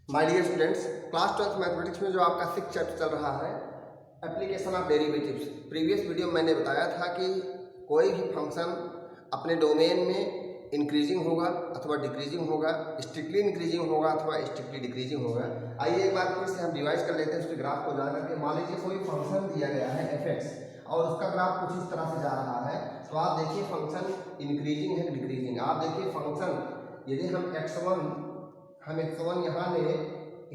My dear students, class 12th mathematics में जो आपका 6th चैप्टर चल रहा है application of derivatives. Previous video में मैंने बताया था कि कोई भी फंक्शन अपने डोमेन में इंक्रीजिंग होगा अथवा डिक्रीजिंग होगा, स्ट्रिक्टली इंक्रीजिंग होगा अथवा स्ट्रिक्टली डिक्रीजिंग होगा। आइए एक बार फिर से हम रिवाइज कर लेते हैं उसके ग्राफ को जान करके। मान लीजिए कोई फंक्शन दिया गया है f(x) और उसका ग्राफ कुछ इस तरह से जा रहा है, तो आप देखिए फंक्शन इंक्रीजिंग है डिक्रीजिंग। आप देखिए फंक्शन यदि हम x1 यहाँ ले,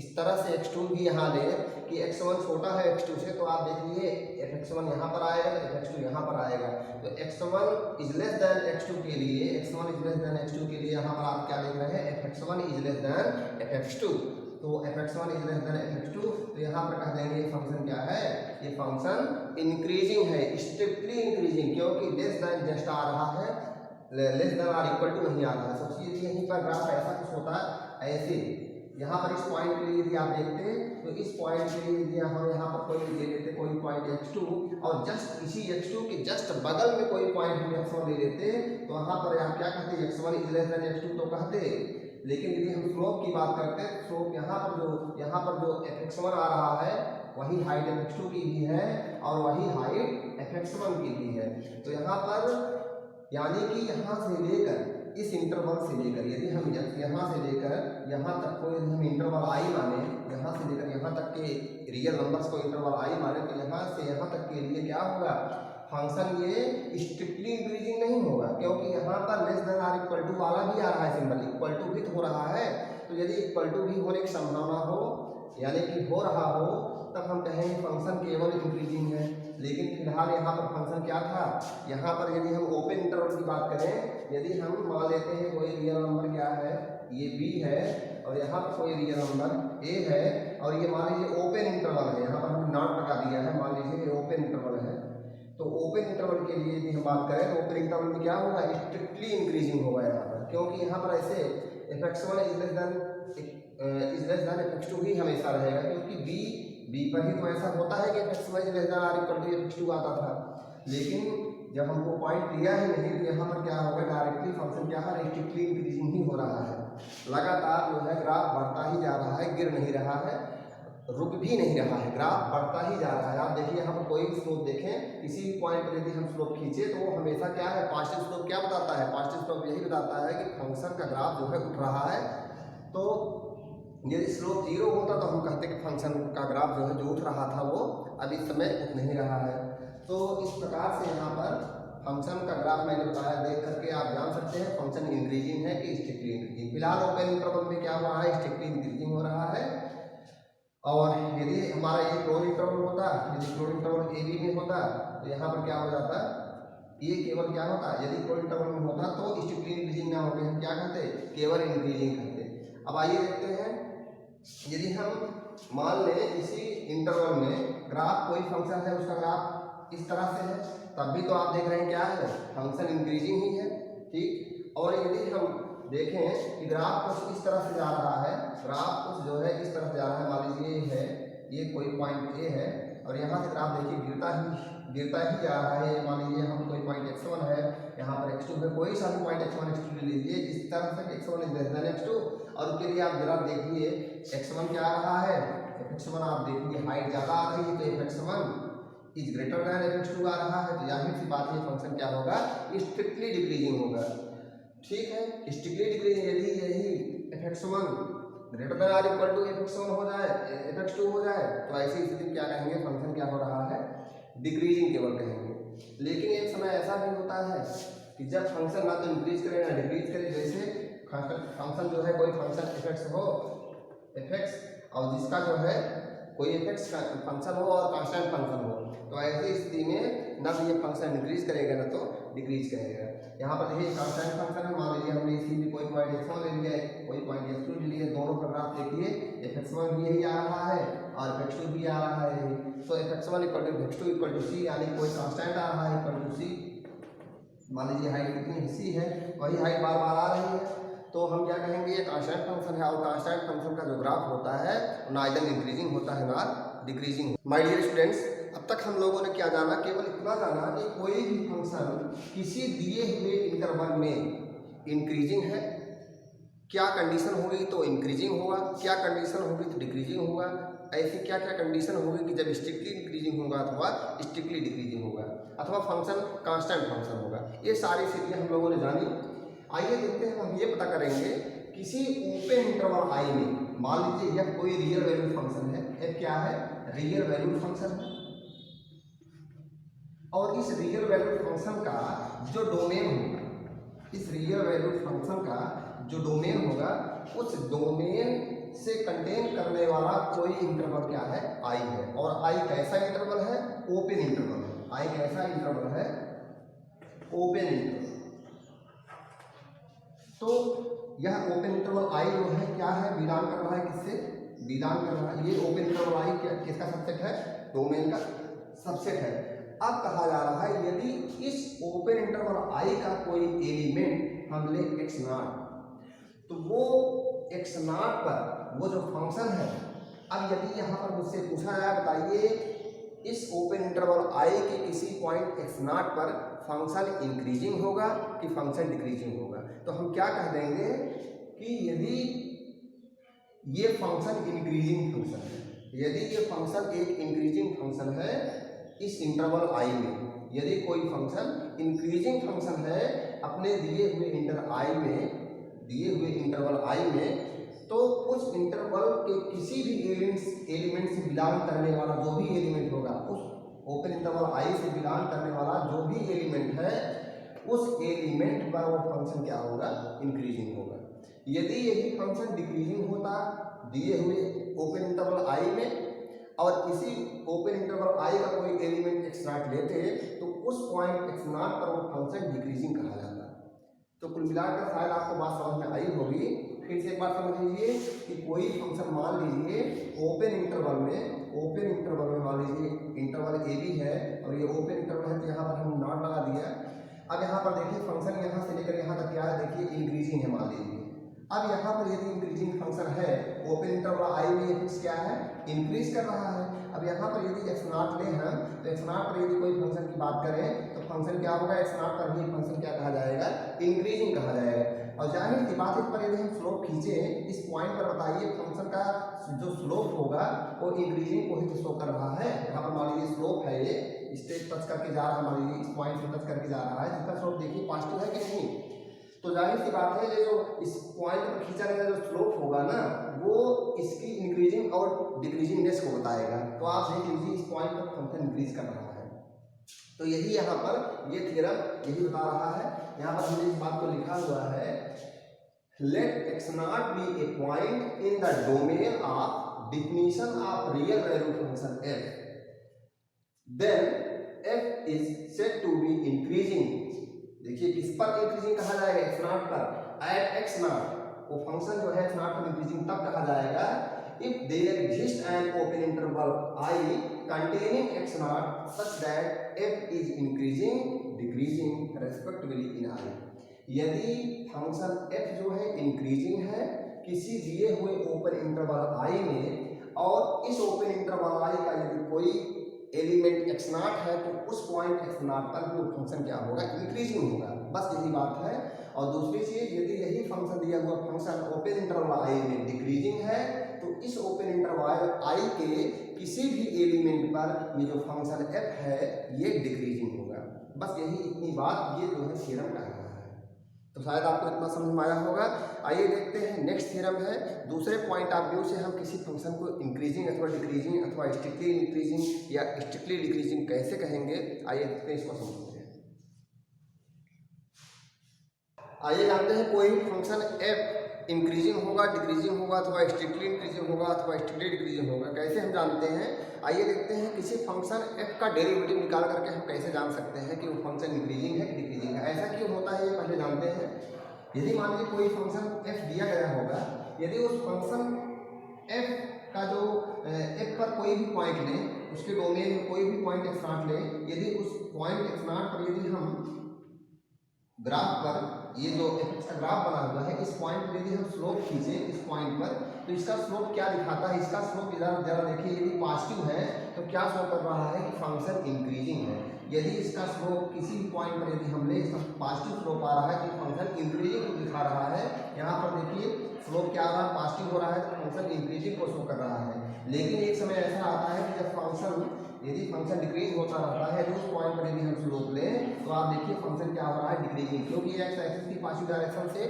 इस तरह से x2 भी यहाँ ले कि x1 छोटा है x2 से, तो आप देखिए fx1 यहाँ पर आएगा तो fx2 यहाँ पर आएगा। तो x1 is less then x2 के लिए यहाँ पर आप क्या देख रहे हैं, fx1 is less then fx2। तो fx1 is less then fx2, तो यहाँ पर कह देंगे ये फंक्शन क्या है, ये फंक्शन इंक्रीजिंग है, स्ट्रिक्टली इंक्रीजिंग, क्योंकि लेस देन जस्ट आ रहा है, less than or equal to नहीं आ रहा है। सोचिए यहीं पर ग्राफ ऐसा कुछ होता है ऐसे। यहाँ पर इस पॉइंट के लिए यदि आप देखते हैं तो इस पॉइंट के लिए यदि हम यहाँ पर कोई ले लेते कोई पॉइंट x2 और जस्ट इसी x2 के जस्ट बगल में कोई पॉइंट हम x1 ले लेते, तो वहाँ पर आप क्या कहते, x1 is less then x2 तो कहते। लेकिन यदि हम स्लोप की बात करते हैं, स्लोप यहाँ पर जो fx1 आ रहा है वही हाइट fx2 की भी है और वही हाइट fx1 की भी है। तो यहाँ पर यानी कि यहाँ से लेकर इस इंटरवल से लेकर, यदि हम यहाँ से लेकर यहाँ तक को यदि हम इंटरवल आई माने, यहाँ से लेकर यहाँ तक के रियल नंबर्स को इंटरवल आई माने, तो यहाँ से यहाँ तक के लिए क्या होगा, फंक्शन ये स्ट्रिक्टली इंक्रीजिंग नहीं होगा, क्योंकि यहाँ पर less than or equal to वाला भी आ रहा है, सिंबल इक्वल टू भी हो रहा है। तो यदि इक्वल टू भी होने की संभावना हो, यानी कि हो रहा हो, तब हम कहेंगे फंक्शन केवल इंक्रीजिंग है। लेकिन फिलहाल यहाँ पर फंक्शन क्या था, यहाँ पर यदि हम ओपन इंटरवल की बात करें, यदि हम मान लेते हैं कोई रियल नंबर क्या है, ये b है और यहाँ पर कोई रियल नंबर a है और ये मान लीजिए ओपन इंटरवल है, यहाँ पर हमने नॉट लगा दिया है, मान लीजिए ये ओपन इंटरवल है। तो ओपन इंटरवल के लिए यदि हम बात करें तो ओपन इंटरवल में क्या होगा, स्ट्रिक्टली इंक्रीजिंग होगा यहाँ पर, क्योंकि यहाँ पर ऐसे fx1 is less then fx2 ही हमेशा रहेगा, क्योंकि b पर ही तो ऐसा होता है कि fx1 is less than or equal to fx2 आता था। लेकिन जब हमको पॉइंट दिया ही नहीं, तो यहाँ पर क्या होगा, डायरेक्टली फंक्शन क्या है, स्ट्रिक्टली इंक्रीजिंग ही हो रहा है। लगातार जो है ग्राफ बढ़ता ही जा रहा है, गिर नहीं रहा है, रुक भी नहीं रहा है, ग्राफ बढ़ता ही जा रहा है। आप देखिए यहाँ पर कोई भी स्लोप देखें, किसी भी पॉइंट पर यदि हम स्लोप खींचे तो वो हमेशा क्या है, पॉजिटिव स्लोप क्या बताता है, पॉजिटिव स्लोप यही बताता है कि फंक्शन का ग्राफ जो है उठ रहा है। तो यदि स्लोप 0 होता तो हम कहते कि फंक्शन का ग्राफ जो है जो उठ रहा था वो अब इस समय उठ नहीं रहा है। तो इस प्रकार से यहाँ पर फंक्शन का ग्राफ मैंने बताया, देख करके आप जान सकते हैं फंक्शन इंक्रीजिंग है कि स्ट्रिक्टली इंक्रीजिंग। फिलहाल ओपन इंटरवल में क्या हो रहा है, स्ट्रिक्टली इंक्रीजिंग हो रहा है। और यदि हमारा ये क्लोज इंटरवल होता, यदि क्लोज इंटरवल ए बी में होता तो यहाँ पर क्या हो जाता, ये केवल क्या होता, यदि क्लोज इंटरवल में होता तो स्ट्रिक्टली इंक्रीजिंग ना होकर हम क्या कहते, केवल इंक्रीजिंग कहते। अब आइए देखते हैं, यदि हम मान लें इसी इंटरवल में ग्राफ कोई फंक्शन है, उसका ग्राफ इस तरह से है, तब भी तो आप देख रहे हैं क्या है, फंक्शन इंक्रीजिंग ही है, ठीक। और यदि हम देखें कि ग्राफ कुछ इस तरह से जा रहा है, ग्राफ कुछ जो है इस तरफ जा रहा है, मान लीजिए ये है, ये कोई पॉइंट ए है और यहाँ से ग्राफ देखिए गिरता ही जा रहा है। मान लीजिए हम कोई पॉइंट x1 है, यहाँ पर x2 है, कोई सा भी पॉइंट x1 x2 ले लीजिए, इस तरह से x1 is less then x2, और उसके लिए आप जरा देखिए x1 क्या आ रहा है, fx1 आप देखिए हाइट ज़्यादा आ रही है, तो fx1 is greater than fx2 आ रहा है, तो जाहिर सी बात है फंक्शन क्या होगा, स्ट्रिक्टली डिक्रीजिंग होगा, ठीक है। स्ट्रिक्टली डिक्रीजिंग यदि यही fx1 greater than or equal to fx1 हो जाए, fx2 हो जाए, तो ऐसी स्थिति में क्या कहेंगे, फंक्शन क्या हो रहा है, डिक्रीजिंग केवल कहेंगे। लेकिन एक समय ऐसा भी होता है कि जब फंक्शन ना तो इंक्रीज करे ना डिक्रीज करे, जैसे फंक्शन जो है कोई फंक्शन fx हो, fx और जिसका जो है कोई fx का फंक्शन हो और कांस्टेंट फंक्शन हो, तो ऐसी स्थिति में ना तो ये फंक्शन इंक्रीज करेगा ना तो डिक्रीज करेगा। यहाँ पर देखिए कांस्टेंट फंक्शन है, मान लीजिए हमने इसी में कोई पॉइंट x1 ले लिया, कोई पॉइंट x2 ले लिया, दोनों का ग्राफ देखिए fx1 भी यही आ रहा है और fx2 भी आ रहा है यही, तो fx1 equal to fx2 equal to c, यानी कोई कांस्टेंट आ रहा है इक्वल टू c। मान लीजिए हाइट कितनी c है, वही हाइट बार बार आ रही है, तो हम क्या कहेंगे, ये कांस्टेंट फंक्शन है और कांस्टेंट फंक्शन का जो ग्राफ होता है नाइदर इंक्रीजिंग होता है ना डिक्रीजिंग। माय डियर स्टूडेंट्स, अब तक हम लोगों ने क्या जाना, केवल इतना जाना कि कोई भी फंक्शन किसी दिए हुए इंटरवल में इंक्रीजिंग है क्या कंडीशन होगी तो इंक्रीजिंग होगा, क्या कंडीशन होगी तो डिक्रीजिंग होगा, ऐसी क्या क्या कंडीशन होगी कि जब स्ट्रिक्टली इंक्रीजिंग होगा अथवा स्ट्रिक्टली डिक्रीजिंग होगा, अथवा फंक्शन कांस्टेंट फंक्शन होगा। ये सारी स्थितियाँ हम लोगों ने जानी। आइए देखते हैं, हम ये पता करेंगे किसी ओपन इंटरवल आई में, मान लीजिए यह कोई रियल वैल्यू फंक्शन है, एफ क्या है, रियल वैल्यू फंक्शन है, और इस रियल वैल्यू फंक्शन का जो डोमेन होगा, इस रियल वैल्यू फंक्शन का जो डोमेन होगा, उस डोमेन से कंटेन करने वाला कोई इंटरवल क्या है, आई है। और आई कैसा इंटरवल है, ओपन इंटरवल है। आई कैसा इंटरवल है, ओपन इंटरवल। तो यह ओपन इंटरवल आई जो है क्या है, बिलोंग कर रहा है किससे, बिलोंग कर रहा है, ये ओपन इंटरवल आई क्या किसका सबसेट है, डोमेन का सबसेट है। अब कहा जा रहा है यदि इस ओपन इंटरवल आई का कोई एलिमेंट हम ले एक्स नॉट, तो वो एक्स नॉट पर वो जो फंक्शन है, अब यदि यहाँ पर मुझसे पूछा जाए बताइए इस ओपन इंटरवल आई के किसी पॉइंट एक्स नॉट पर फंक्शन इंक्रीजिंग होगा कि फंक्शन डिक्रीजिंग होगा, तो हम क्या कह देंगे कि यदि ये फंक्शन इंक्रीजिंग फंक्शन है, यदि ये फंक्शन एक इंक्रीजिंग फंक्शन है इस इंटरवल आई में, यदि कोई फंक्शन इंक्रीजिंग फंक्शन है अपने दिए हुए इंटरवल आई में, तो उस इंटरवल के किसी भी एलिमेंट से बिलोंग करने वाला जो भी एलिमेंट होगा, उस ओपन इंटरवल आई से बिलोंग करने वाला जो भी एलिमेंट है, उस एलिमेंट पर वो फंक्शन क्या होगा, इंक्रीजिंग होगा। यदि यही फंक्शन डिक्रीजिंग होता दिए हुए ओपन इंटरवल आई में, और इसी ओपन इंटरवल आई का कोई एलिमेंट एक्स नॉट लेते, तो उस पॉइंट एक्स नॉट पर वो फंक्शन डिक्रीजिंग कहा जाता। तो कुल मिलाकर शायद आपको बात समझ में आई होगी। फिर से एक बार समझ लीजिए कि कोई फंक्शन मान लीजिए ओपन इंटरवल में मान लीजिए इंटरवल ए बी है और ये ओपन इंटरवल है, तो यहाँ पर हम नॉट लगा दिया। अब यहाँ पर देखिए फंक्शन यहाँ से लेकर यहाँ तक क्या है, देखिए इंक्रीजिंग है मान लीजिए। अब यहाँ पर यदि इंक्रीजिंग फंक्शन है, ओपन इंटरवल आई में एक्स क्या है, इंक्रीज कर रहा है। अब यहाँ पर यदि एक्स नॉट ले हैं, तो एक्स नॉट पर यदि कोई फंक्शन की बात करें तो फंक्शन क्या होगा, एक्स नॉट पर भी फंक्शन क्या कहा जाएगा, इंक्रीजिंग कहा जाएगा। और जाहिर सी बात है, पर यदि हम स्लोप खींचें इस पॉइंट पर, बताइए फंक्शन का जो स्लोप होगा वो इंक्रीजिंग को ही तो शो कर रहा है। यहाँ पर मान लीजिए स्लोप है, ये स्टेज टच करके जा रहा है, मान लीजिए इस पॉइंट से टच करके जा रहा है, जिसका स्लोप देखिए पॉजिटिव है कि नहीं। तो जाहिर सी बात है, ये जो इस पॉइंट पर खींचा गया जो स्लोप होगा ना, वो इसकी इंक्रीजिंग और डिक्रीजिंगनेस को बताएगा। तो आप देख लीजिए इस पॉइंट पर फंक्शन इंक्रीज कर रहा है, तो यही यहाँ पर ये थ्योरम यही बता रहा है। यहाँ पर हमने इस बात को लिखा हुआ है, let x naught be a point in the domain of definition of real value function f, then f is said to be increasing. देखिए किस पर इंक्रीजिंग कहा जाएगा, एक्स नॉट पर। एट एक्स नॉट, वो फंक्शन जो है एक्स नॉट पर इंक्रीजिंग तब कहा जाएगा if there exist an open interval I containing x naught such that f is increasing decreasing respectively in I। यदि फंक्शन f जो है इंक्रीजिंग है किसी दिए हुए ओपन इंटरवल I में, और इस ओपन इंटरवल I का यदि कोई एलिमेंट एक्स नॉट है, तो उस पॉइंट एक्स नॉट पर भी फंक्शन क्या होगा, इंक्रीजिंग होगा। बस यही बात है। और दूसरी चीज, यदि यही फंक्शन दिया हुआ फंक्शन ओपन इंटरवल आई में डिक्रीजिंग है, तो इस ओपन इंटरवल आई के किसी भी एलिमेंट पर ये जो फंक्शन एफ है ये डिक्रीजिंग होगा। बस यही इतनी बात ये जो है थ्योरम कह रहा है। तो शायद आपको इतना समझ में आया होगा। आइए देखते हैं नेक्स्ट थ्योरम है। दूसरे पॉइंट ऑफ व्यू से हम किसी फंक्शन को इंक्रीजिंग अथवा डिक्रीजिंग अथवा स्ट्रिक्टली इंक्रीजिंग या स्ट्रिक्टली डिक्रीजिंग कैसे कहेंगे, आइए देखते हैं, इसको समझते हैं। आइए जानते हैं कोई फंक्शन एफ इंक्रीजिंग होगा, डिक्रीजिंग होगा, अथवा स्ट्रिक्टली इंक्रीजिंग होगा अथवा स्ट्रिक्टली डिक्रीजिंग होगा, कैसे हम जानते हैं। आइए देखते हैं किसी फंक्शन f का डेरिवेटिव निकाल करके हम कैसे जान सकते हैं कि वो फंक्शन इंक्रीजिंग है कि डिक्रीजिंग है। ऐसा क्यों होता है ये पहले जानते हैं। यदि मान लीजिए कोई फंक्शन f दिया गया होगा, यदि उस फंक्शन f का जो f पर कोई भी पॉइंट लें, उसके डोमेन में कोई भी पॉइंट x नॉट लें, यदि उस पॉइंट x नॉट पर यदि हम ग्राफ पर ये जो f का ग्राफ बना हुआ है, इस पॉइंट पर यदि हम स्लोप खींचें इस पॉइंट पर, तो इसका स्लोप क्या दिखाता है, इसका स्लोप जरा देखिए, यदि पॉजिटिव है तो क्या शो कर रहा है कि फंक्शन इंक्रीजिंग है। यदि इसका स्लोप किसी भी पॉइंट पर यदि हम ले, इसका पॉजिटिव स्लोप आ रहा है तो फंक्शन इंक्रीजिंग को दिखा रहा है। यहाँ पर देखिए स्लोप क्या हो रहा है, पॉजिटिव हो रहा है, तो फंक्शन इंक्रीजिंग को शो कर रहा है। लेकिन एक समय ऐसा आता है कि जब यदि फंक्शन डिक्रीज होता रहता है तो उस पॉइंट पर यदि हम स्लोप लें तो आप देखिए फंक्शन क्या हो रहा है, डिक्रीजिंग, क्योंकि एक्स एक्सिस की पॉजिटिव डायरेक्शन से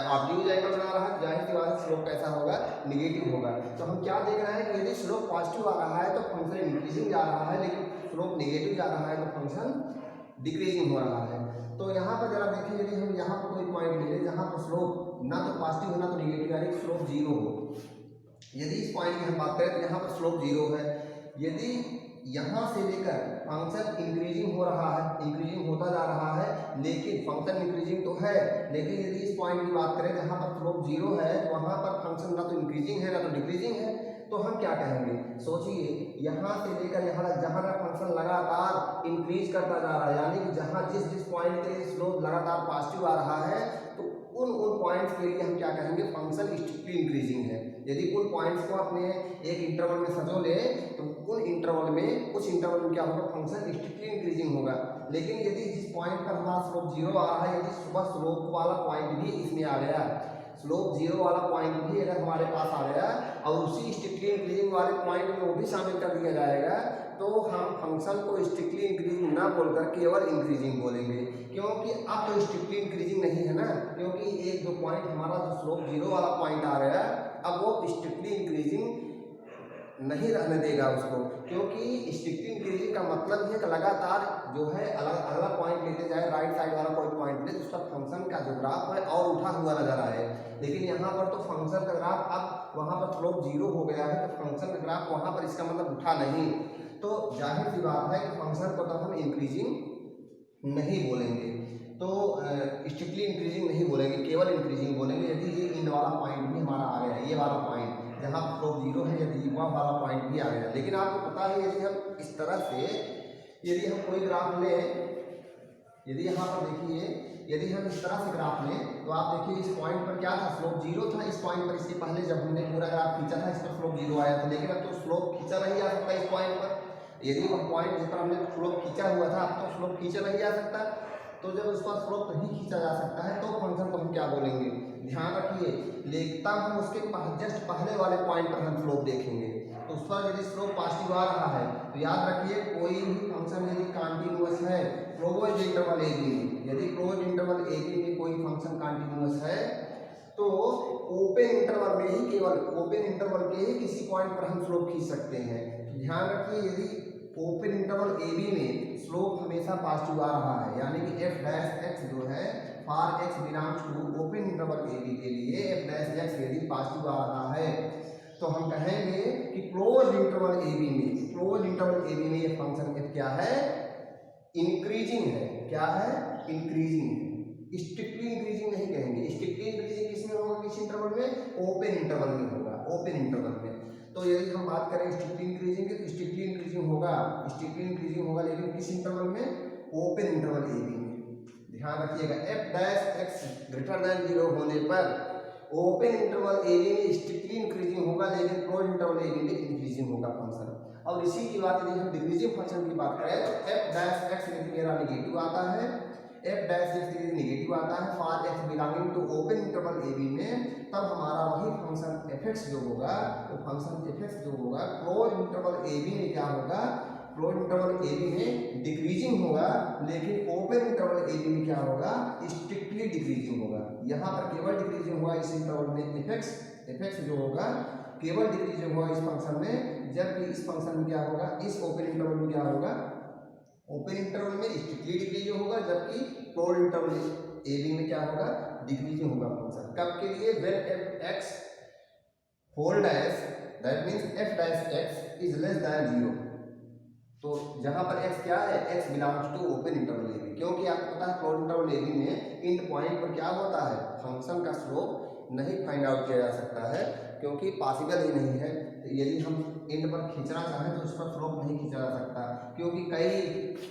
ऑब्लिक्यूट एंगल बना रहा है, जाहिर सी बात है स्लोप कैसा होगा, निगेटिव होगा। तो हम क्या देख रहे हैं कि यदि स्लोप पॉजिटिव आ रहा है तो फंक्शन इंक्रीजिंग जा रहा है, लेकिन स्लोप निगेटिव जा रहा है तो फंक्शन डिक्रीजिंग हो रहा है। तो यहाँ पर जरा देखिए, यदि हम यहाँ पर कोई पॉइंट ले लें जहाँ पर स्लोप ना तो पॉजिटिव हो ना तो निगेटिव, यानी स्लोप जीरो हो। यदि इस पॉइंट की हम बात करें तो यहाँ पर स्लोप जीरो है। यदि यहाँ से लेकर फंक्शन इंक्रीजिंग हो रहा है, इंक्रीजिंग होता जा रहा है, लेकिन फंक्शन इंक्रीजिंग तो है, लेकिन यदि इस पॉइंट की बात करें जहाँ पर स्लोप जीरो है तो वहाँ पर फंक्शन ना तो इंक्रीजिंग है ना तो डिक्रीजिंग है, तो हम क्या कहेंगे, सोचिए यहाँ से लेकर यहाँ तक जहाँ तक फंक्शन लगातार इंक्रीज करता जा रहा है, यानी कि जहाँ जिस पॉइंट के लिए स्लोप लगातार पॉजिटिव आ रहा है तो उन पॉइंट्स के लिए हम क्या कहेंगे, फंक्शन स्ट्रिक्टली इंक्रीजिंग है। यदि उन पॉइंट्स को अपने एक इंटरवल में सजो ले तो उन इंटरवल में कुछ इंटरवल में क्या होगा, फंक्शन स्ट्रिक्टली इंक्रीजिंग होगा। लेकिन यदि जिस पॉइंट पर हमारा स्लोप जीरो आ रहा है, यदि सुबह स्लोप वाला पॉइंट भी इसमें आ गया, स्लोप जीरो वाला पॉइंट भी अगर हमारे पास आ गया और उसी स्ट्रिक्टली इंक्रीजिंग वाले पॉइंट में वो भी शामिल कर दिया जाएगा, तो हम फंक्शन को स्ट्रिक्टली इंक्रीजिंग ना बोलकर केवल इंक्रीजिंग बोलेंगे, क्योंकि अब तो स्ट्रिक्टली इंक्रीजिंग नहीं है ना, क्योंकि एक जो पॉइंट हमारा जो स्लोप जीरो वाला पॉइंट आ रहा है अब वो स्ट्रिक्टली इंक्रीजिंग नहीं रहने देगा उसको, क्योंकि स्ट्रिक्टली इंक्रीजिंग का मतलब है कि लगातार जो है अगला पॉइंट लेते जाए, राइट साइड वाला कोई पॉइंट ले तो उसका फंक्शन का जो ग्राफ है और उठा हुआ नजर आए। लेकिन यहाँ पर तो फंक्शन का ग्राफ अब वहाँ पर स्लोप जीरो हो गया है तो फंक्शन का ग्राफ वहाँ पर इसका मतलब उठा नहीं, तो जाहिर सी बात है कि फंक्शन को तो हम इंक्रीजिंग नहीं बोलेंगे, तो स्ट्रिक्टली इंक्रीजिंग नहीं बोलेंगे, केवल इंक्रीजिंग बोलेंगे। यदि ये इन वाला पॉइंट भी हमारा आ गया, ये वाला पॉइंट जहाँ स्लोप जीरो है, यदि वह वाला पॉइंट भी आ गया, लेकिन आपको पता है यदि हम इस तरह से यदि हम कोई ग्राफ लें, यदि यहाँ पर देखिए यदि हम इस तरह से ग्राफ लें तो आप देखिए इस पॉइंट पर क्या था, स्लोप जीरो था इस पॉइंट पर, इसके पहले जब हमने पूरा ग्राफ खींचा था इस पर स्लोप जीरो आया था, लेकिन अब तो स्लोप खींचा नहीं जा सकता इस पॉइंट पर। यदि वह पॉइंट जिस पर हमने स्लोप खींचा हुआ था अब तो स्लोप खींचा नहीं जा सकता, तो जब उसका स्लोप नहीं खींचा जा सकता है तो फंक्शन को हम क्या बोलेंगे, ध्यान रखिए, लेखता हम उसके जस्ट पहले वाले पॉइंट पर हम स्लोप देखेंगे, तो उस पर यदि स्लोप पॉजिटिव आ रहा है तो याद रखिए कोई भी फंक्शन यदि कॉन्टिन्यूअस है क्लोज्ड इंटरवल ए बी में, यदि क्लोज्ड इंटरवल ए बी में कोई फंक्शन कॉन्टिन्यूअस है तो ओपन इंटरवल में ही, केवल ओपन इंटरवल के ही किसी पॉइंट पर हम स्लोप खींच सकते हैं। ध्यान रखिए यदि ओपन इंटरवल ए बी में स्लोप हमेशा पॉजिटिव आ रहा है, यानी कि एफ डैश एक्स जो है for x belongs to open interval A B के लिए एफ डैश एक्स यदि पॉजिटिव आ रहा है तो हम कहेंगे कि क्लोज इंटरवल ए बी में, क्लोज इंटरवल ए बी में ये फंक्शन एफ क्या है, इंक्रीजिंग है। क्या है, इंक्रीजिंग है। स्ट्रिक्टली इंक्रीजिंग नहीं कहेंगे, स्ट्रिक्टली इंक्रीजिंग किसमें होगा, किस इंटरवल में, ओपन इंटरवल में होगा, ओपन इंटरवल में। तो यदि हम बात करें स्ट्रिक्टली इंक्रीजिंग की तो स्ट्रिक्टली इंक्रीजिंग होगा, स्ट्रिक्टली इंक्रीजिंग होगा लेकिन किस इंटरवल में, ओपन इंटरवल ए बी में। ध्यान रखिएगा F dash x greater than 0 होने पर ओपन इंटरवल ए बी में स्ट्रिक्टली इंक्रीजिंग होगा, लेकिन क्लोज इंटरवल ए बी में इंक्रीजिंग होगा फंक्शन। और इसी की बात यदि हम डिक्रीजिंग फंक्शन की बात करें तो एफ डैश एक्स यदि मेरा निगेटिव आता है, एफ डैश एक्स यदि निगेटिव आता है for x belonging to open interval A B में, तब हमारा वही फंक्शन एफ एक्स जो होगा, तो फंक्शन एफ एक्स जो होगा क्लोज इंटरवल ए बी में क्या होगा, क्लोज इंटरवल ए बी में डिक्रीजिंग होगा, लेकिन ओपन इंटरवल ए बी में क्या होगा, स्ट्रिक्टली डिक्रीजिंग होगा। यहाँ पर केवल डिक्रीजिंग हुआ इस इंटरवल में एफ एक्स जो होगा केवल डिक्रीजिंग हुआ इस फंक्शन में, जबकि इस फंक्शन में क्या होगा, इस ओपन इंटरवल में क्या होगा, ओपन इंटरवल में स्ट्रिक्टली डिक्रीजिंग होगा, जबकि क्लोज इंटरवल ए बी में क्या होगा, डिक्रीजिंग होगा फंक्शन। कब के लिए, when f x whole dash that means f dash x is less than 0, तो जहां पर x क्या है, x belongs to open interval A B, क्योंकि आपको पता है क्लोज इंटरवल ए बी में इन पॉइंट पर क्या होता है, फंक्शन का स्लोप नहीं फाइंड आउट किया जा सकता है, क्योंकि पॉसिबल ही नहीं है। यदि हम एंड पर खींचना चाहें तो उस पर स्लोप नहीं खींचा जा सकता, क्योंकि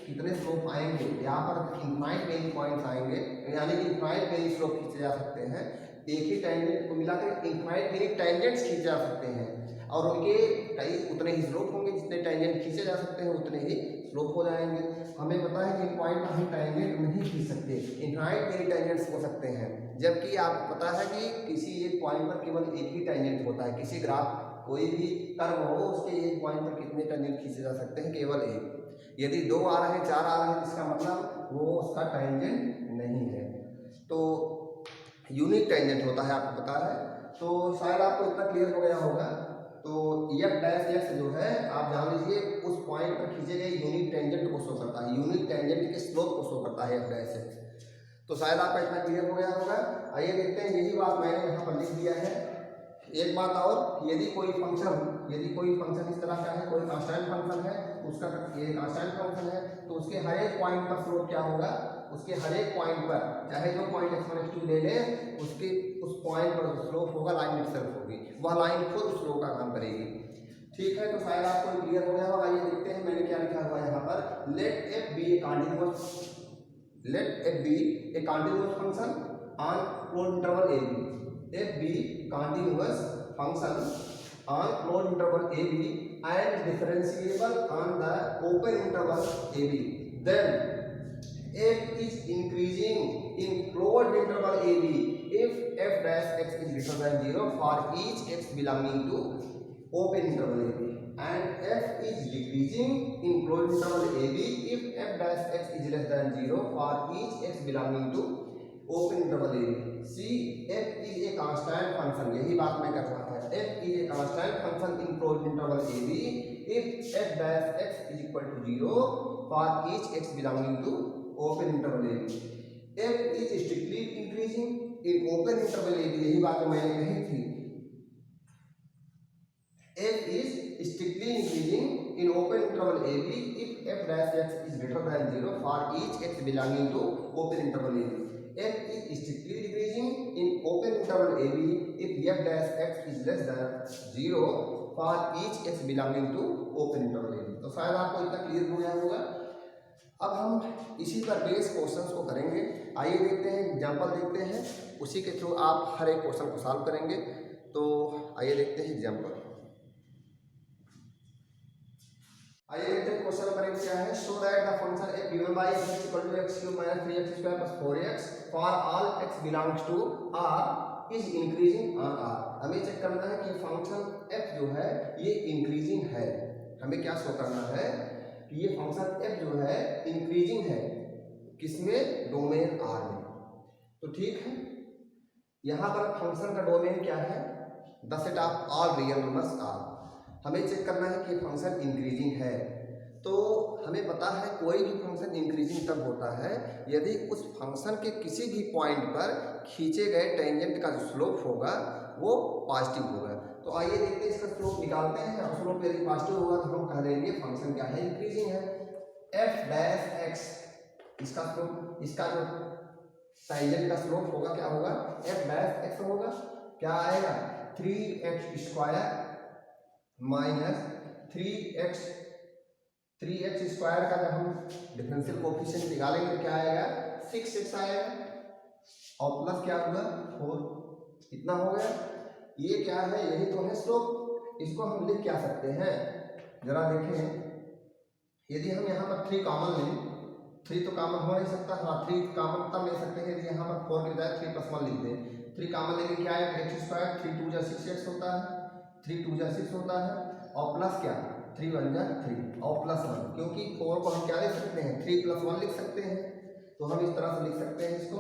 कितने स्लोप आएंगे, यहाँ पर इनफाइनाइट मेनी पॉइंट्स आएंगे, यानी कि इनफाइनाइट मेनी स्लोप खींचे जा सकते हैं, एक ही टेंजेंट को मिलाकर इनफाइनाइट मेनी टेंजेंट्स खींचे जा सकते हैं, और उनके कई उतने ही स्लोप होंगे, जितने टेंजेंट खींचे जा सकते हैं उतने ही स्लोप हो जाएंगे। हमें पता है कि इन पॉइंट पर हम टेंजेंट नहीं खींच सकते, इनफाइनाइट मेनी टेंजेंट्स हो सकते हैं, जबकि आपको पता है कि किसी एक पॉइंट पर केवल एक ही टेंजेंट होता है। किसी ग्राफ कोई भी कर्व हो उसके एक पॉइंट पर कितने टेंजेंट खींचे जा सकते हैं? केवल एक। यदि 2 आ रहे हैं, 4 आ रहे हैं, इसका मतलब वो उसका टेंजेंट नहीं है। तो यूनिक टेंजेंट होता है, आपको पता है। तो शायद आपको इतना क्लियर हो गया होगा। तो एफ डैश एक्स जो है, आप जान लीजिए उस पॉइंट पर खींचे गए यूनिक टेंजेंट को शो करता है, यूनिक टेंजेंट के स्लोप को शो करता है एफ डैश एक्स। तो शायद आपका इतना क्लियर हो गया होगा। आइए देखते हैं, यही बात मैंने यहाँ पर लिख दिया है। एक बात और, यदि कोई फंक्शन इस तरह का है, कोई कांस्टेंट फंक्शन है, उसका ये कांस्टेंट फंक्शन है, तो उसके हर एक पॉइंट पर स्लोप क्या होगा? उसके हर एक पॉइंट पर, चाहे जो पॉइंट x1 x2 ले ले, उसके उस पॉइंट पर स्लोप होगा, लाइन इटसेल्फ होगी, वह लाइन खुद उस स्लोप का काम करेगी। ठीक है, तो शायद आपको क्लियर हो गया होगा। आइए देखते हैं मैंने क्या लिखा हुआ है यहाँ पर। लेट f be a continuous function on closed interval ab. f be continuous function on closed interval ab and differentiable on the open interval ab. Then f is increasing in closed interval ab if f dash x is greater than 0 for each x belonging to open interval ab, and f is decreasing in closed interval ab if f dash x is less than 0 for each x belonging to open interval ab. See, f is a constant function, यही बात मैं कर रहा था। f is a constant function in closed interval ab if f dash x is equal to 0 for each x belonging to open interval ab. f is strictly increasing in open interval ab, यही बात मैंने कही थी। f is strictly increasing in open interval ab if f dash x is greater than 0 for each x belonging to open interval ab. f is strictly decreasing in open interval ab if f dash x is less than 0 for each x belonging to open interval ab. तो शायद आपको इतना clear हो गया होगा। अब हम इसी पर बेस क्वेश्चंस को करेंगे। आइए देखते हैं, एग्जांपल देखते हैं, उसी के थ्रू आप हर एक क्वेश्चन को सॉल्व करेंगे। तो आइए देखते हैं एग्जांपल। आइए देखते हैं क्वेश्चन नंबर 1 क्या है। Show that the function f given by x equal to x cube minus 3x square plus 4x for all x belongs to r is increasing on r। हमें चेक करना है कि function f जो है ये increasing है। हमें क्या शो करना है कि ये फंक्शन f जो है इंक्रीजिंग है, किसमें? डोमेन r में। तो ठीक है, यहाँ पर फंक्शन का डोमेन क्या है? The set of all real numbers r। हमें चेक करना है कि फंक्शन इंक्रीजिंग है। तो हमें पता है कोई भी फंक्शन इंक्रीजिंग तब होता है यदि उस फंक्शन के किसी भी पॉइंट पर खींचे गए टेंजेंट का जो स्लोप होगा वो पॉजिटिव होगा। तो आइए देखते हैं, इसका स्लोप निकालते हैं। और स्लोप यदि पॉजिटिव होगा तो हम कह देंगे फंक्शन क्या है? इंक्रीजिंग है। f डैश x, इसका स्लोप, इसका जो टेंजेंट का स्लोप होगा क्या होगा? f डैश x होगा। क्या आएगा? 3x square minus 3x square का जब हम डिफरेंशियल कोफिशिएंट निकालेंगे क्या आएगा? 6x आएगा, और प्लस क्या होगा? 4। इतना हो गया। ये क्या है? यही तो है स्लोप। इसको हम लिख क्या सकते हैं? जरा देखें, यदि हम यहाँ पर 3 कॉमन लें, 3 तो कॉमन हो नहीं सकता। हाँ, 3 कॉमन तब ले सकते हैं यदि यहाँ पर 4 के बजाय 3 + 1 लिख दें। 3 कॉमन लेंगे क्या आएगा? x स्क्वायर, 3 2 जा 6x होता है, 3 2 जा 6 होता है, और प्लस क्या? 3 1 जा 3 और प्लस 1, क्योंकि 4 को हम क्या लिख सकते हैं? 3 + 1 लिख सकते हैं। तो हम इस तरह से लिख सकते हैं इसको,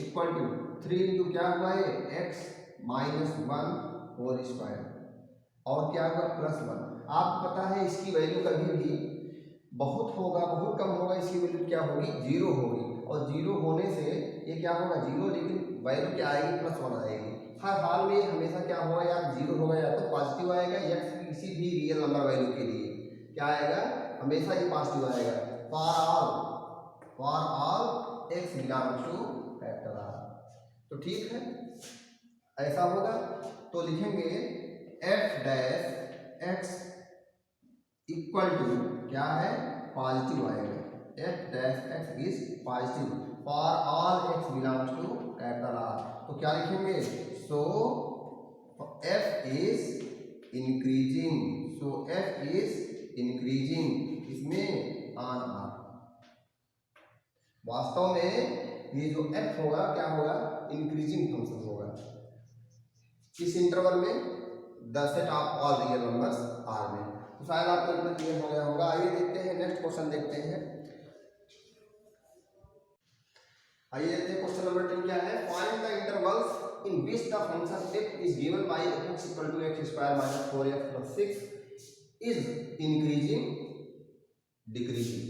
इक्वल टू 3 इंटू क्या हुआ है? x माइनस 1 होल स्क्वायर, और क्या होगा? प्लस 1। आपको पता है इसकी वैल्यू कभी भी बहुत होगा, बहुत कम होगा, इसकी वैल्यू क्या होगी? 0 होगी। और 0 होने से ये क्या होगा? 0, लेकिन वैल्यू क्या आएगी? +1 आएगी। हर हाल में हमेशा क्या होगा? या 0 होगा या तो पॉजिटिव आएगा, या किसी भी रियल नंबर वैल्यू के लिए क्या आएगा? हमेशा ये पॉजिटिव आएगा। For all x belongs to factor r। तो ठीक है, ऐसा होगा। तो लिखेंगे f dash x equal to क्या है? पॉजिटिव आएगा। f dash x is positive for all x belongs to factor r। तो क्या लिखेंगे? So f is increasing, so f is increasing, इसमें ऑन r। वास्तव में ये जो f होगा क्या होगा, इंक्रीजिंग फंक्शन होगा। किस इंटरवल में, the set of all real numbers R में। तो शायद आपको इतना क्लियर हो गया होगा। आइए देखते हैं नेक्स्ट क्वेश्चन देखते हैं। आइए देखते हैं क्वेश्चन नंबर 10 क्या है। Find the intervals in which the function f is given by x equal to x square minus 4x plus 6 is increasing decreasing.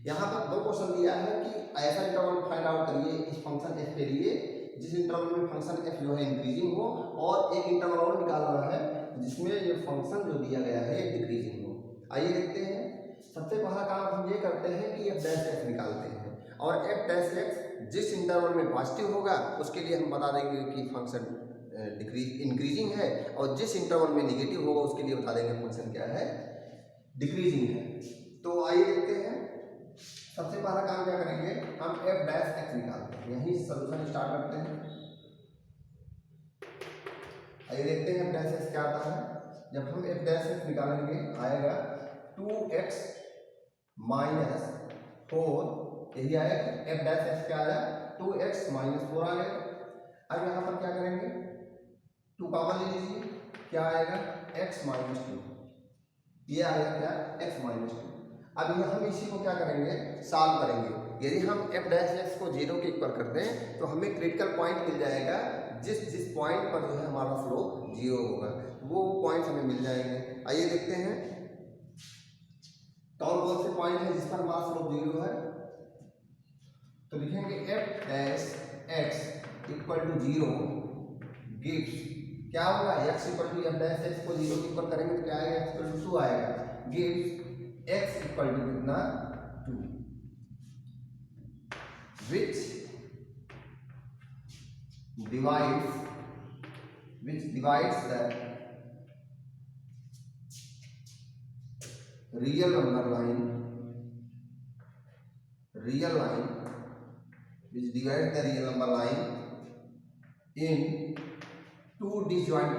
यहाँ पर दो क्वेश्चन दिया है कि ऐसा इंटरवल फाइंड आउट करिए इस फंक्शन f के लिए जिस इंटरवल में फंक्शन f जो है इंक्रीजिंग हो, और एक इंटरवल और निकालना है जिसमें ये फंक्शन जो दिया गया है डिक्रीजिंग हो। आइए देखते हैं। सबसे पहला काम हम ये करते हैं कि f डैश x निकालते हैं, और f डैश x जिस इंटरवल में पॉजिटिव होगा उसके लिए हम बता देंगे कि फंक्शन इंक्रीजिंग है, और जिस इंटरवल में नेगेटिव होगा उसके लिए बता देंगे फंक्शन क्या है, डिक्रीजिंग है। तो आइए देखते हैं। सबसे पहला काम क्या करेंगे, हम f डैश x निकालते हैं, यहीं सॉल्यूशन स्टार्ट करते हैं। आइए देखते हैं f डैश x क्या आता है। जब हम f डैश x निकालेंगे आएगा 2x माइनस 4, यही आएगा। f डैश x क्या आया, 2x माइनस 4 आ गया। अब यहाँ पर क्या करेंगे, 2 कॉमन ले लीजिए, क्या आएगा x माइनस 2, ये आएगा क्या x माइनस 2। अब हम इसी को क्या करेंगे, सॉल्व करेंगे। यदि हम f डैश x को 0 के इक्वल कर दें तो हमें क्रिटिकल पॉइंट मिल जाएगा, जिस पॉइंट पर जो है हमारा स्लोप 0 होगा, वो पॉइंट हमें मिल जाएंगे। आइए देखते हैं कौन कौन से पॉइंट है जिस पर हमारा स्लोप 0 है। तो लिखेंगे f dash x equal to 0 gives, क्या होगा, x equal to f dash x को 0 के इक्वल करेंगे तो क्या आएगा, x इक्वल टू 2 आएगा। गिव्स x इक्वल टू कितना, 2, which divides the real line which divides the real number line in two disjoint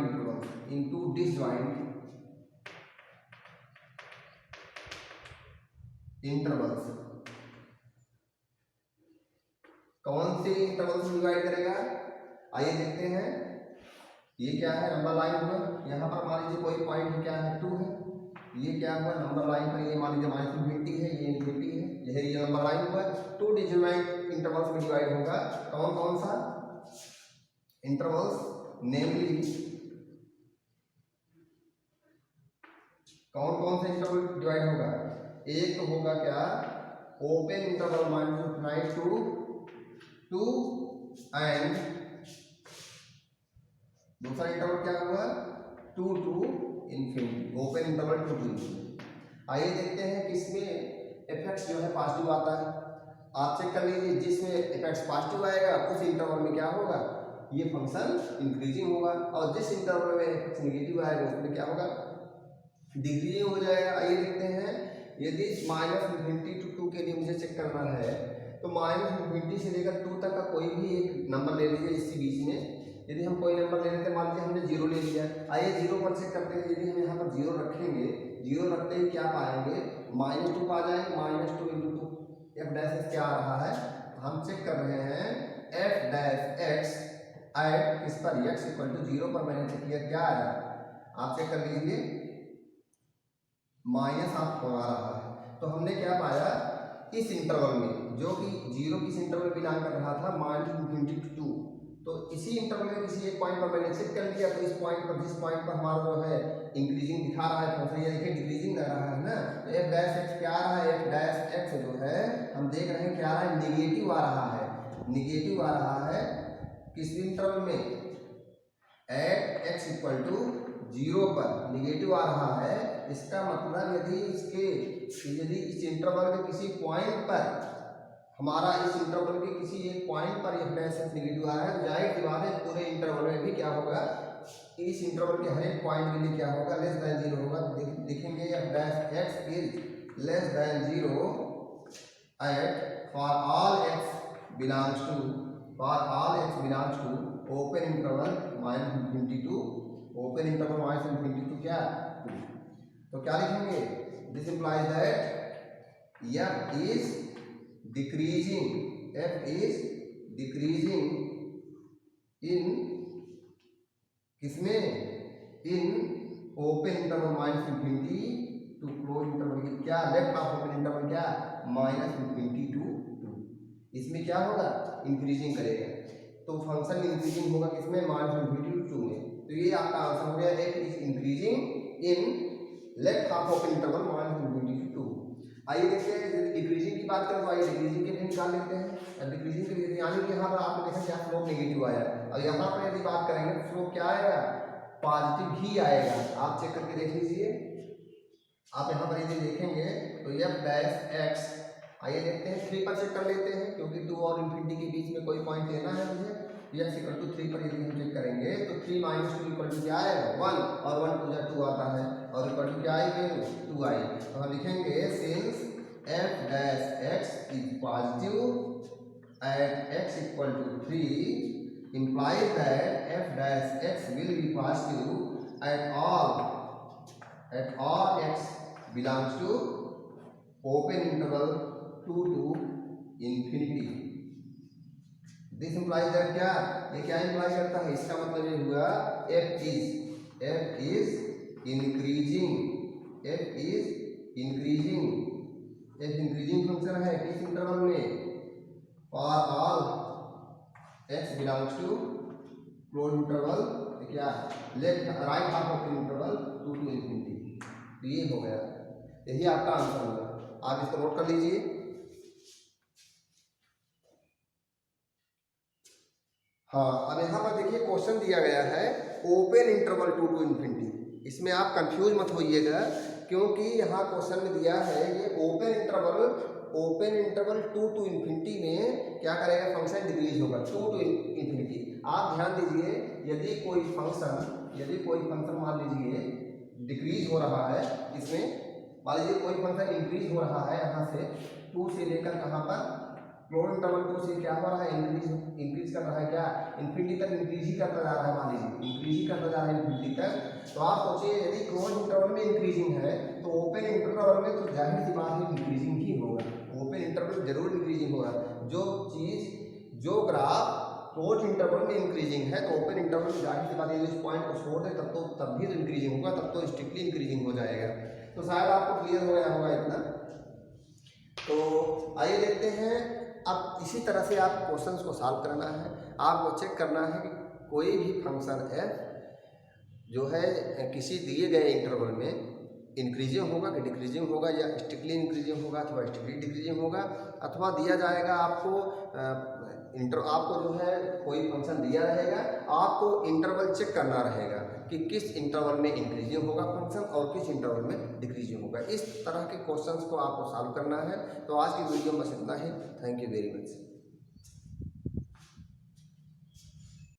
intervals। कौन से इंटरवल से डिवाइड करेगा, आइए देखते हैं। ये क्या है, नंबर लाइन हुआ, यहाँ पर मान लीजिए कोई पॉइंट क्या है 2 है, ये क्या हुआ नंबर लाइन पर, ये मान लीजिए माइनस इन्फिनिटी है, ये इन्फिनिटी है, यह रियल नंबर लाइन हुआ। 2 डिस्जॉइंट इंटरवल्स में डिवाइड होगा। कौन कौन सा इंटरवल्स, नेमली कौन कौन सा इंटरवल डिवाइड होगा, एक तो होगा क्या open interval minus two and दूसरा इंटरवल क्या हुआ 2 to infinity, open interval 2 to infinity. आइए देखते हैं किसमें एफेक्ट्स जो है पॉजिटिव आता है। आप चेक कर लीजिए, जिसमें इफेक्ट्स पॉजिटिव आएगा उस इंटरवल में क्या होगा, ये फंक्शन इंक्रीजिंग होगा, और जिस इंटरवल में इफेक्ट्स नेगेटिव आएगा उसमें क्या होगा, डिक्रीजिंग हो जाएगा। आइए देखते हैं, यदि माइनस इन्फिनिटी टू 2 के लिए मुझे चेक करना है तो माइनस इन्फिनिटी से लेकर 2 तक का कोई भी एक नंबर ले लीजिए इसी बीच में। यदि हम कोई नंबर ले लेते हैं, मान लीजिए हमने 0 ले लिया, आइए 0 पर चेक करते हैं। यदि हम यहाँ पर 0 रखेंगे, 0 रखते ही क्या पाएंगे, -2 आ जाएंगे, -2 × 2 f डैश x क्या आ रहा है, हम चेक कर रहे हैं f डैश x एट किस पर, x इक्वल टू 0 पर मैंने चेक किया, क्या आया आप चेक कर लीजिए, -8 आ रहा है। तो हमने क्या पाया, इस इंटरवल में जो कि 0 किस इंटरवल बिलोंग कर रहा था, -∞ to 2, तो इसी इंटरवल में किसी एक पॉइंट पर मैंने चेक कर लिया, तो इस पॉइंट पर, जिस पॉइंट पर हमारा जो है इंक्रीजिंग दिखा रहा है फंक्शन, ये देखिए डिक्रीजिंग लग रहा है ना, तो f डैश x क्या आ रहा है, f डैश x जो है हम देख रहे हैं क्या आ रहा है, निगेटिव आ रहा है, निगेटिव आ रहा है किस इंटरवल में, एट x इक्वल टू 0 पर निगेटिव आ रहा है। इसका मतलब यदि इस इंटरवल के किसी पॉइंट पर हमारा, इस इंटरवल के किसी एक पॉइंट पर f डैश x नेगेटिव आ रहा है, जाहिर सी बात है पूरे इंटरवल में भी क्या होगा, इस इंटरवल के हर एक पॉइंट के लिए क्या होगा, लेस देन 0 होगा। देखेंगे f dash x is less than 0 at for all x belongs to open interval -∞ to open interval -∞ to क्या 2। तो क्या लिखेंगे, this implies that f is decreasing, f is decreasing in किसमें, in open interval minus infinity to close interval, क्या left half open interval क्या minus infinity to 2, इसमें क्या होगा इंक्रीजिंग करेगा, तो फंक्शन इंक्रीजिंग होगा किसमें माइनस इन्फिनिटी टू 2 में। तो ये आपका आंसर हो गया, f is increasing in left half of interval minus infinity to 2। आइए देखते हैं डिक्रीजिंग की बात करें तो आइए डिक्रीजिंग के लिए निकाल लेते हैं। डिक्रीजिंग के लिए यानी कि यहाँ पर आपने देखा क्या स्लोप नेगेटिव आया, और यहाँ पर यदि बात करेंगे स्लोप क्या आएगा पॉजिटिव ही आएगा। आप चेक करके देख लीजिए, आप यहाँ पर यदि देखेंगे तो एफ डैश एक्स, आइए देखते हैं 3 पर चेक कर लेते हैं क्योंकि 2 और इन्फिनिटी के बीच में कोई पॉइंट लेना है मुझे। एक्स इक्वल टू 3 पर यदि हम चेक करेंगे तो 3 माइनस 2 इक्वल टू क्या आएगा 1, और 1 टू 2 आता है, और इक्वल टू क्या आएगी 2 आई। तो हम लिखेंगे since f dash x is positive at x equal to 3 implies that f dash x will be positive at all x belongs to open interval 2 to infinity. This implies that क्या, ये क्या imply करता है, इसका मतलब ये हुआ f is increasing, f increasing function है किस इंटरवल में, for all x belongs to close interval क्या left right half of interval 2 to infinity। तो ये हो गया, यही आपका आंसर होगा, आप इसको नोट कर लीजिए। हाँ, अब यहाँ पर देखिए क्वेश्चन दिया गया है ओपन इंटरवल 2 to infinity, इसमें आप कंफ्यूज मत होइएगा क्योंकि यहाँ क्वेश्चन में दिया है ये ओपन इंटरवल 2 to infinity में क्या करेगा फंक्शन डिक्रीज होगा 2 to infinity। आप ध्यान दीजिए, यदि कोई फंक्शन मान लीजिए डिक्रीज हो रहा है, इसमें मान लीजिए कोई फंक्शन इंक्रीज हो रहा है यहाँ से 2 से लेकर कहाँ पर क्लोज इंटरवल 2 से क्या हो रहा है इंक्रीज कर रहा है, क्या इन्फिनिटी तक इंक्रीज ही करता जा रहा है, मान लीजिए इंक्रीज ही करता जा रहा है इन्फिनिटी तक। तो आप सोचिए यदि क्लोज इंटरवल में इंक्रीजिंग है तो ओपन इंटरवल में तो जाहिर सी बात है इंक्रीजिंग ही होगा, ओपन इंटरवल जरूर इंक्रीजिंग होगा। जो ग्राफ क्लोज इंटरवल में इंक्रीजिंग है तो ओपन इंटरवल में जाहिर सी बात है इस पॉइंट को छोड़ दे तब भी तो इंक्रीजिंग होगा, तब तो स्ट्रिक्टली इंक्रीजिंग हो जाएगा। तो शायद आपको क्लियर हो गया होगा इतना। तो आइए देखते हैं, अब इसी तरह से आप क्वेश्चंस को सॉल्व करना है, आपको चेक करना है कि कोई भी फंक्शन f जो है किसी दिए गए इंटरवल में इंक्रीजिंग होगा कि डिक्रीजिंग होगा, या स्ट्रिक्टली इंक्रीजिंग होगा अथवा स्ट्रिक्टली डिक्रीजिंग होगा, अथवा दिया जाएगा आपको जो है कोई फंक्शन दिया रहेगा, आपको इंटरवल चेक करना रहेगा कि किस इंटरवल में इंक्रीजिंग होगा फंक्शन और किस इंटरवल में डिक्रीजिंग होगा। इस तरह के क्वेश्चंस को आपको सॉल्व करना है। तो आज की वीडियो में बस इतना ही। Thank you very much.